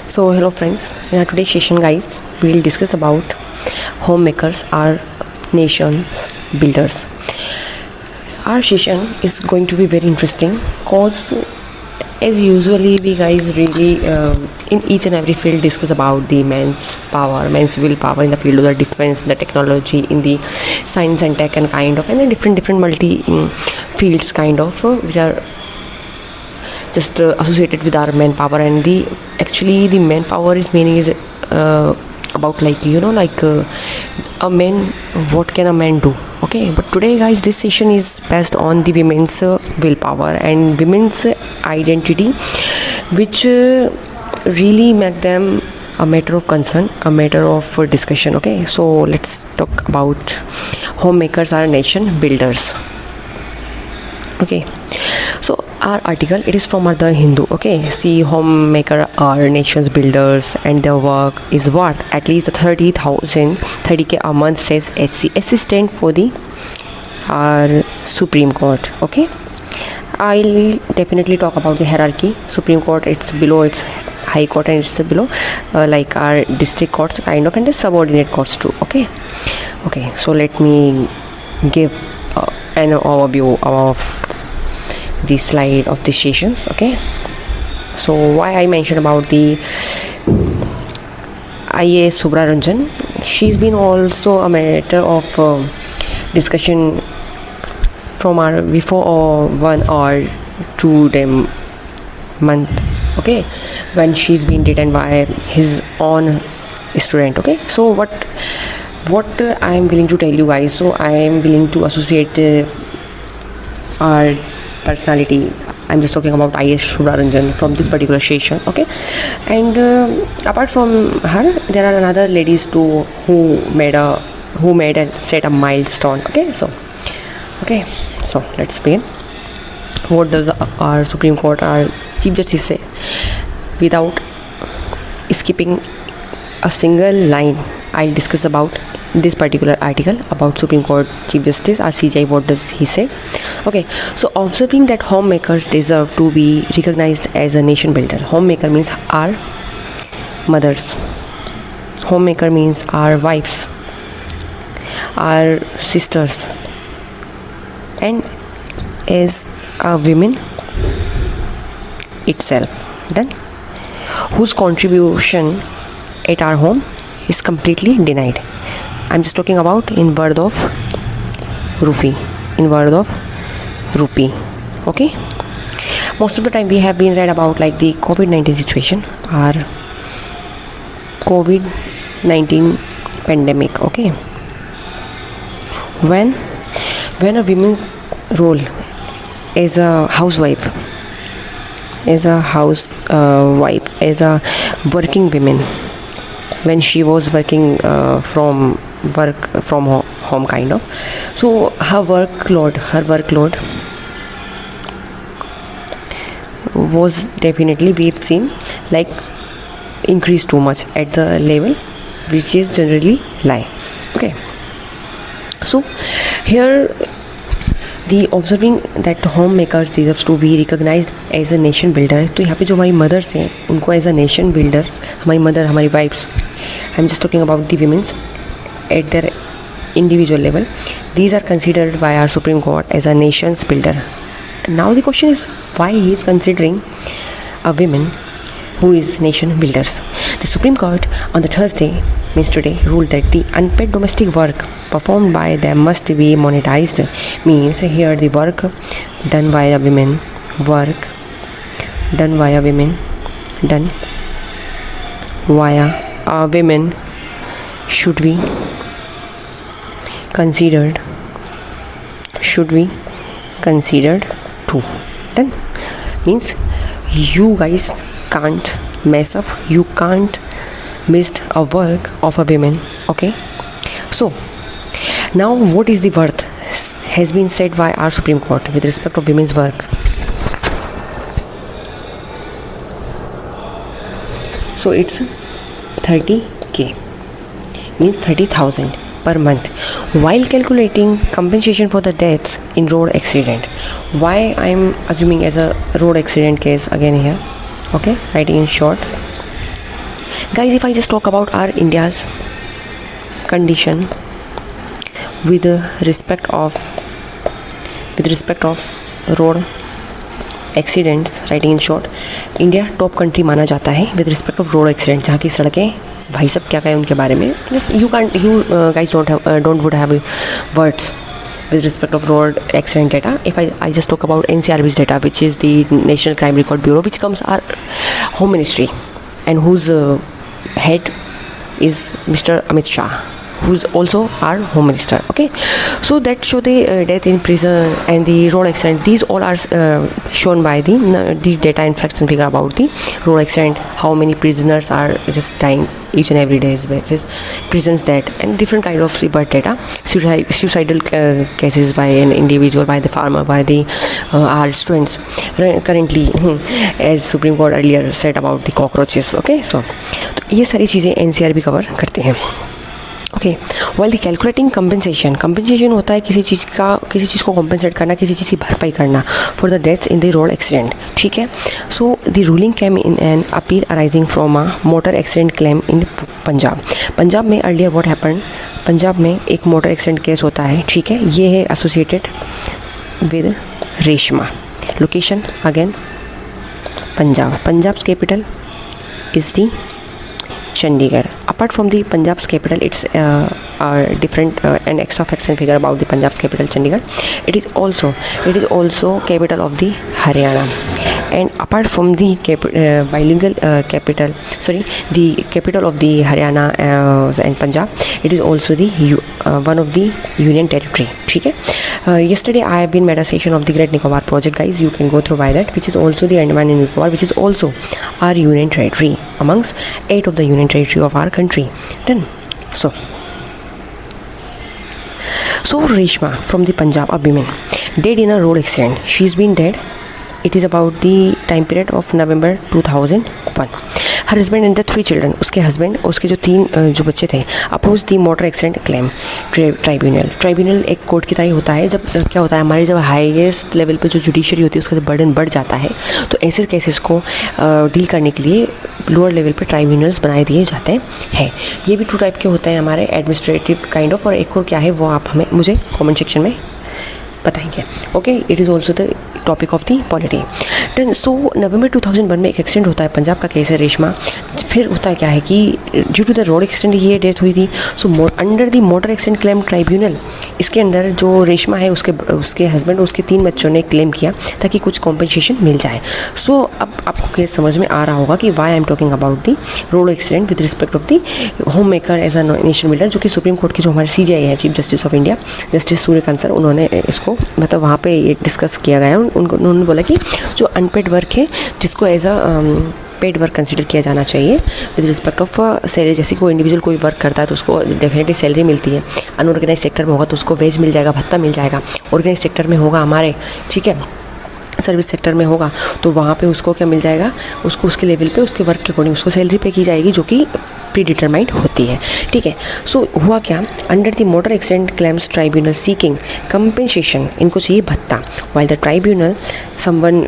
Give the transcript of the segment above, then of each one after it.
So hello friends, in our today's session guys, we'll discuss about homemakers are nations builders. Our session is going to be very interesting because as usually we guys really in each and every field discuss about the man's power, man's willpower in the field of the defense, the technology, in the science and tech and kind of, and then different multi fields kind of which are just associated with our manpower. And the actually the manpower is meaning is about like a man, what can a man do. Okay, but today guys this session is based on the women's willpower and women's identity, which really make them a matter of concern, a matter of discussion. Okay, so let's talk about homemakers are nation builders. Okay, so our article, it is from the Hindu. Okay, see, homemaker are nations builders and their work is worth at least 30k a month, says SC assistant for the our Supreme Court. Okay, I'll definitely talk about the hierarchy. Supreme Court, it's below its High Court, and it's below like our district courts kind of, and the subordinate courts too. Okay, so let me give an overview of the slide of the sessions. Okay, so why I mentioned about the IAS Subraranjan, she's been also a matter of discussion from our before 1 or 2 them month. Okay, when she's been detained by his own student. Okay, so what I am willing to tell you guys, so I am willing to associate our personality. I'm just talking about IS Subraranjan from this particular session. Okay, and apart from her, there are another ladies too who made and set a milestone. Okay, so let's begin. What does our Supreme Court, our Chief Justice say? Without skipping a single line, I'll discuss about this particular article about Supreme Court Chief Justice or CJI. What does he say? Okay, so observing that homemakers deserve to be recognized as a nation builder. Homemaker means our mothers. Homemaker means our wives, our sisters, and as a women itself, then whose contribution at our home is completely denied. I'm just talking about in word of rupee. Okay, most of the time we have been read about like the COVID-19 situation or COVID-19 pandemic. Okay, when a woman's role as a housewife, as a working woman, when she was working from home kind of, so her workload was definitely, we've seen, like increased too much at the level which is generally lie. Okay, so here the observing that homemakers deserves to be recognized as a nation builder. तो यहाँ पे जो हमारी mothers हैं उनको as a nation builder, हमारी mother, हमारी wifes, I am just talking about the womens at their individual level, these are considered by our Supreme Court as a nation's builder. Now the question is, why he is considering a women who is nation builders? The Supreme Court on the Thursday, means today, ruled that the unpaid domestic work performed by them must be monetized. Means here the work done by a women should be considered too. Then means you guys can't mess up, you can't miss a work of a woman. Okay, so now what is the worth has been said by our Supreme Court with respect of women's work. So it's 30k, means 30,000 per month, while calculating compensation for the deaths in road accident. Why I'm assuming as a road accident case again here? Okay, writing in short, Guys, if I just talk about our India's condition with respect of road accidents, writing in short, India top country माना जाता है with respect of road accident, जहाँ की सड़कें, भाई सब क्या कहें उनके बारे में, you guys don't would have words with respect of road accident data. If I just talk about NCRB's data, which is the National Crime Record Bureau, which comes our Home Ministry, and whose head is Mr. Amit Shah, who's also our Home Minister. Okay, so that show the death in prison and the road accident. These all are shown by the data and facts and figure about the road accident. How many prisoners are just dying each and every day's basis, prisons that, and different kind of birth data, suicidal cases by an individual, by the farmer, by the our students currently, as Supreme Court earlier said about the cockroaches. Okay, so ये सारी चीज़ें NCRB cover करते हैं. Okay, while the calculating compensation होता है किसी चीज़ को compensate करना, किसी चीज़ की भरपाई करना for the deaths in the road accident. ठीक है, so the ruling came in an appeal arising from a motor accident claim in Punjab में अर्लियर व्हाट हैपेंड, पंजाब में एक मोटर एक्सीडेंट केस होता है. ठीक है, ये है associated with Reshma. Location again Punjab's capital is the Chandigarh. Apart from the Punjab's capital, it's different and extra facts and figure about the Punjab's capital, Chandigarh. It is also capital of the Haryana. And apart from the bilingual capital, the capital of the Haryana and Punjab, it is also the one of the union territory. ठीक है, yesterday I have been made a session of the Great Nicobar project, guys. You can go through by that, which is also the Andaman and Nicobar, which is also our union territory amongst 8 of the union territory of our country. Done. So Reshma from the Punjab, a woman, dead in a road accident. She's been dead. It is about the time period of November 2001. Her husband and the 3 children, उसके husband, उसके जो 3 जो बच्चे थे, oppose दी motor accident claim tribunal एक court की तरह होता है. जब क्या होता है, हमारे जब हाईएस्ट लेवल पे जो जुडिशरी होती है उसका बर्डन बढ़ जाता है, तो ऐसे केसेस को डील करने के लिए लोअर लेवल पे ट्राइब्यूनल्स बनाए दिए जाते हैं. ये भी 2 टाइप के होते हैं हमारे, एडमिनिस्ट्रेटिव काइंड ऑफ, और एक और क्या है वो आप मुझे कमेंट सेक्शन में बताएंगे. Okay, it is also the topic of the polity. Then so November 2001 में एक एक्सीडेंट होता है, पंजाब का केस है रेशमा. फिर होता है क्या है कि due to the road accident ये डेथ हुई थी. So under the motor accident claim tribunal, इसके अंदर जो रेशमा है उसके हस्बैंड, उसके 3 बच्चों ने क्लेम किया ताकि कुछ कॉम्पनसेशन मिल जाए. सो अब आपको केस समझ में आ रहा होगा कि why I am talking about the road accident with respect of the home maker as a nation builder, जो कि सुप्रीम कोर्ट की जो हमारे CJI है, Chief Justice of India, Justice Suryakant sir, उन्होंने इसको मतलब वहाँ पे ये डिस्कस किया गया है. उन्होंने बोला कि जो अनपेड वर्क है जिसको as a paid work consider किया जाना चाहिए विद रिस्पेक्ट ऑफ सैलरी. जैसे कोई इंडिविजुअल कोई वर्क करता है तो उसको डेफिनेटली सैलरी मिलती है. अनऑर्गेनाइज सेक्टर में होगा तो उसको वेज मिल जाएगा, भत्ता मिल जाएगा. ऑर्गेनाइज सेक्टर में होगा हमारे, ठीक है, सर्विस सेक्टर में होगा तो वहाँ पे उसको क्या मिल जाएगा, उसको उसके लेवल पे उसके वर्क के अकॉर्डिंग उसको सैलरी पे की जाएगी जो कि प्री डिटरमाइंड होती है. ठीक है, सो हुआ क्या, under the motor accident claims tribunal seeking compensation, इनको चाहिए भत्ता, while the tribunal someone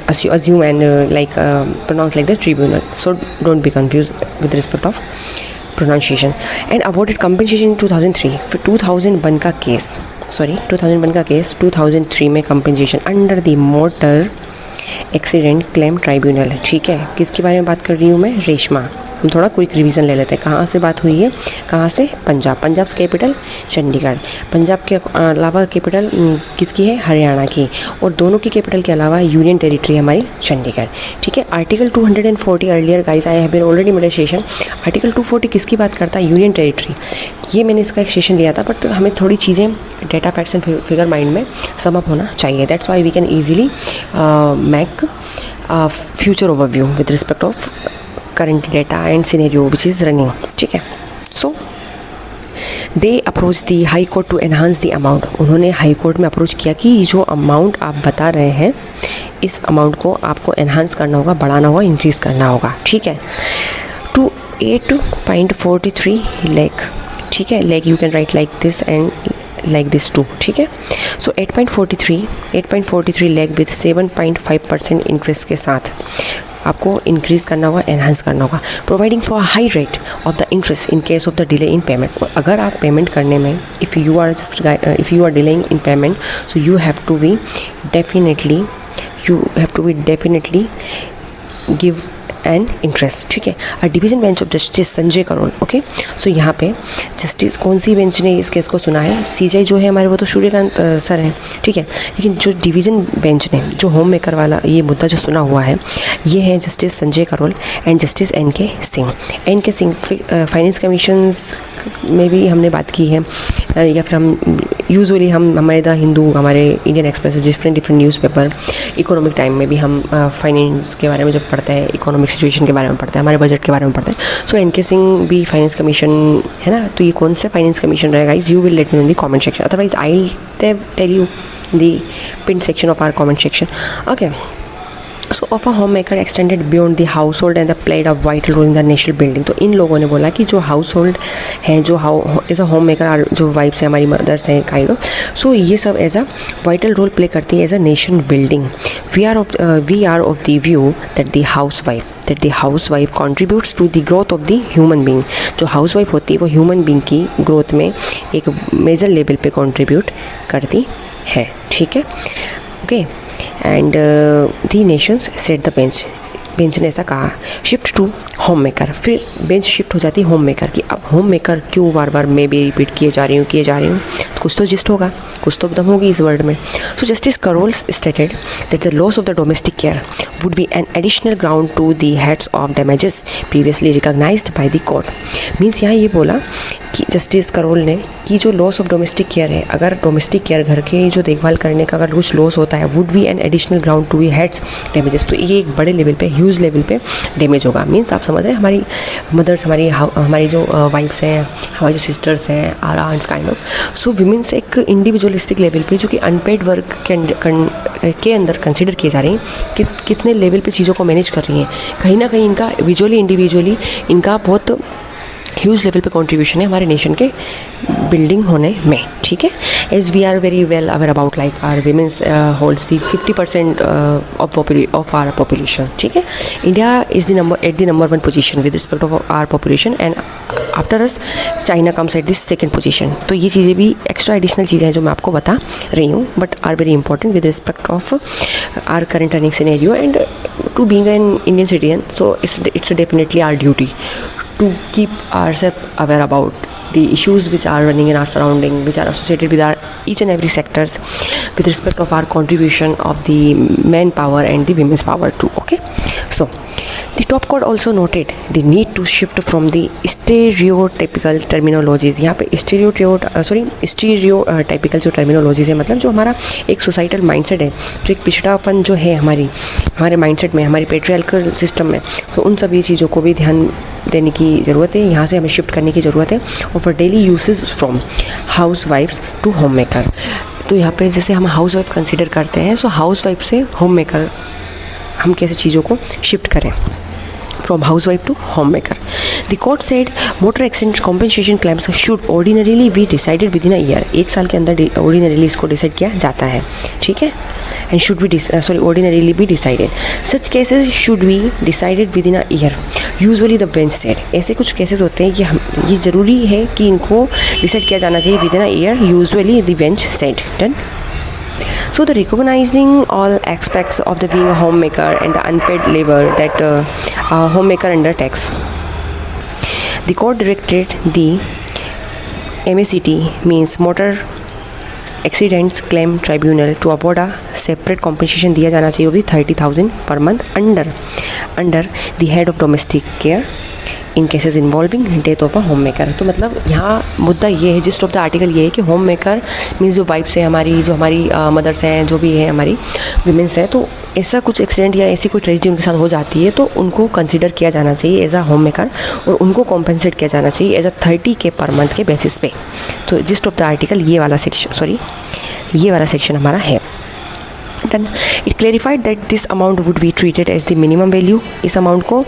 assume and pronounce like the tribunal, so don't be confused with respect of pronunciation, and awarded compensation in 2003. फिर 2001 का केस 2003 में compensation under the motor accident claim tribunal. ठीक है, किसके बारे में बात कर रही हूँ मैं, रेशमा. हम थोड़ा क्विक रिवीजन ले लेते हैं. कहाँ से बात हुई है, कहाँ से, पंजाब्स कैपिटल चंडीगढ़. पंजाब के अलावा कैपिटल किसकी है, हरियाणा की, और दोनों की कैपिटल के अलावा यूनियन टेरिटरी हमारी चंडीगढ़. ठीक है, article 240 earlier guys I have been already made a session. Article 240 किसकी बात करता है, यूनियन टेरिटरी. ये मैंने इसका एक सेशन लिया था, बट हमें थोड़ी चीज़ें data facts and figure mind में सम अप होना चाहिए. That's why we can easily make future overview with respect of current data and scenario which is running. ठीक है, so they approached the high court to enhance the amount. उन्होंने high court में approach किया कि जो amount आप बता रहे हैं इस अमाउंट को आपको एनहांस करना होगा, बढ़ाना होगा, इंक्रीज़ करना होगा. ठीक है, टू 8.43 lakh. ठीक है, like you can write like this and like this too. ठीक है, so 8.43 lakh with 7.5% इंटरेस्ट के साथ आपको इंक्रीज़ करना होगा, एनहांस करना होगा। Providing for high rate of the interest in case of the delay in payment. अगर आप पेमेंट करने में if you are delaying in payment, so you have to be definitely give and interest, ठीक है। A division bench of justice Sanjay Karol, okay. So यहाँ पे justice कौन सी bench ने इस केस को सुना है? सीजीआई जो है हमारे वो तो सूर्यकांत सर हैं, ठीक है। लेकिन जो डिवीज़न बेंच ने जो होम मेकर वाला ये मुद्दा जो सुना हुआ है, ये है justice Sanjay Karol and justice NK. Singh. Finance commissions में भी हमने बात की है, या फिर हम यूजुअली हमारे द हिंदू, हमारे Indian express, different newspaper, economic time में भी हम फाइनेंस के बारे में जब पढ़ते हैं, इकोनॉमिक सिचुएशन के बारे में पढ़ते हैं, हमारे बजट के बारे में पढ़ते हैं। सो एन.के. सिंह भी फाइनेंस कमीशन है ना, तो ये कौन से फाइनेंस कमीशन रहेगा? You will let me in the comment section, otherwise I will tell you the pin section of our comment section, okay. So of a home maker extended beyond the household and the played of vital role in the national building. तो इन लोगों ने बोला कि जो house hold हैं, जो as a home maker, जो वाइफ्स हैं, हमारी मदर्स हैं काइंड ऑफ, सो ये सब as a vital role play करती है as a nation building. We are of the view that the house wife contributes to the growth of the human being. जो house wife होती है वो human being की growth में एक major level पे कॉन्ट्रीब्यूट करती है, ठीक है, okay. And the Nations set the bench ने ऐसा कहा, शिफ्ट टू होम मेकर। फिर बेंच शिफ्ट हो जाती है होम मेकर की। अब होम मेकर क्यों बार बार मैं भी रिपीट किए जा रही हूँ, तो कुछ तो जिस्ट होगा, कुछ तो दम होगी इस वर्ड में। So justice Karol stated that the loss of the domestic care would be an additional ground to the heads of damages previously recognised by the court. Means यहाँ ये बोला कि जस्टिस करोल ने कि जो लॉस ऑफ डोमेस्टिक केयर है, अगर domestic care घर के जो देखभाल करने का अगर कुछ लॉस होता है, would be an additional ground to be heads damages, तो ये एक बड़े लेवल पे, ह्यूज लेवल पे डैमेज होगा। मीन्स आप समझ रहे हैं, हमारी मदर्स, हमारी जो वाइफ्स हैं, हमारी जो सिस्टर्स हैं, our aunts kind of. So womens एक इंडिविजुअलिस्टिक लेवल पे, जो कि अनपेड वर्क के अंदर कंसिडर किए जा रही हैं, कि कितने लेवल पे चीज़ों को मैनेज कर रही हैं। कहीं ना कहीं इनका इंडिविजुअली इनका बहुत ह्यूज लेवल पे कंट्रीब्यूशन है हमारे नेशन के बिल्डिंग होने में, ठीक है। As we are very well aware about like our womens holds the 50% of our population, ठीक है। India is the number 1 position with respect of our population, and after us China comes at this second position. तो ये चीज़ें भी extra additional चीज़ें हैं जो मैं आपको बता रही हूँ, but are very important with respect of our current running scenario and to being an Indian citizen. So it's definitely our duty to keep ourselves aware about the issues which are running in our surrounding, which are associated with our each and every sectors with respect of our contribution of the manpower and the women's power too, okay. So the top court also noted the need to shift from the stereotypical terminologies। यहाँ पे stereotypical जो terminologies है, मतलब जो हमारा एक societal mindset है, जो एक पिछड़ापन जो है हमारे माइंडसेट में, हमारी पेट्रियार्कल सिस्टम में, तो उन सभी चीज़ों को भी ध्यान देने की ज़रूरत है। यहाँ से हमें शिफ्ट करने की ज़रूरत है। और for daily usage from house wifes to home maker. तो यहाँ पे जैसे हम हाउस वाइफ कंसिडर करते हैं, सो हाउस वाइफ से होम मेकर हम कैसे चीज़ों को शिफ्ट करें, from housewife to homemaker. The court said motor accident compensation claims should ordinarily be decided within a year। एक साल के अंदर ordinarily इसको डिसाइड किया जाता है, ठीक है। And should be ordinarily be decided. Such cases should be decided within a year. Usually the bench said। ऐसे कुछ केसेस होते हैं कि ये ज़रूरी है कि इनको डिसाइड किया जाना चाहिए within a year। Usually the bench said। Done। So the recognizing all aspects of the being a homemaker and the unpaid labor that a homemaker undertakes, the court directed the MACT, means Motor Accidents Claim Tribunal, to award a separate compensation दिया जाना चाहिए of 30,000 per month under the head of domestic care in cases involving death of a home maker. तो मतलब यहाँ मुद्दा ये है, gist of the article ये है कि होम मेकर मीन्स जो वाइफ्स है हमारी, जो हमारी मदर्स हैं, जो भी है हमारी वीमेंस है, तो ऐसा कुछ एक्सीडेंट या ऐसी कोई ट्रेजेडी उनके साथ हो जाती है तो उनको कंसिडर किया जाना चाहिए एज अ होम मेकर, और उनको कॉम्पेंसेट किया जाना चाहिए as a 30K per month के बेसिस पे। तो जिस्ट ऑफ द आर्टिकल ये वाला सेक्शन हमारा है। Then it clarified that this amount would be treated as the minimum value। इस अमाउंट को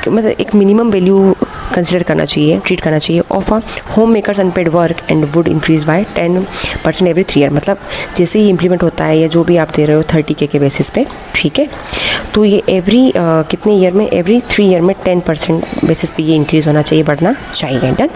मतलब एक मिनिमम वैल्यू कंसिडर करना चाहिए, ट्रीट करना चाहिए। Of a home makers unpaid work and would increase by 10% every 3 year. मतलब जैसे ही इम्प्लीमेंट होता है या जो भी आप दे रहे हो 30K के बेसिस पे, ठीक है, तो ये एवरी कितने ईयर में, एवरी 3 ईयर में 10% बेसिस पे ये इंक्रीज़ होना चाहिए, बढ़ना चाहिए। डन।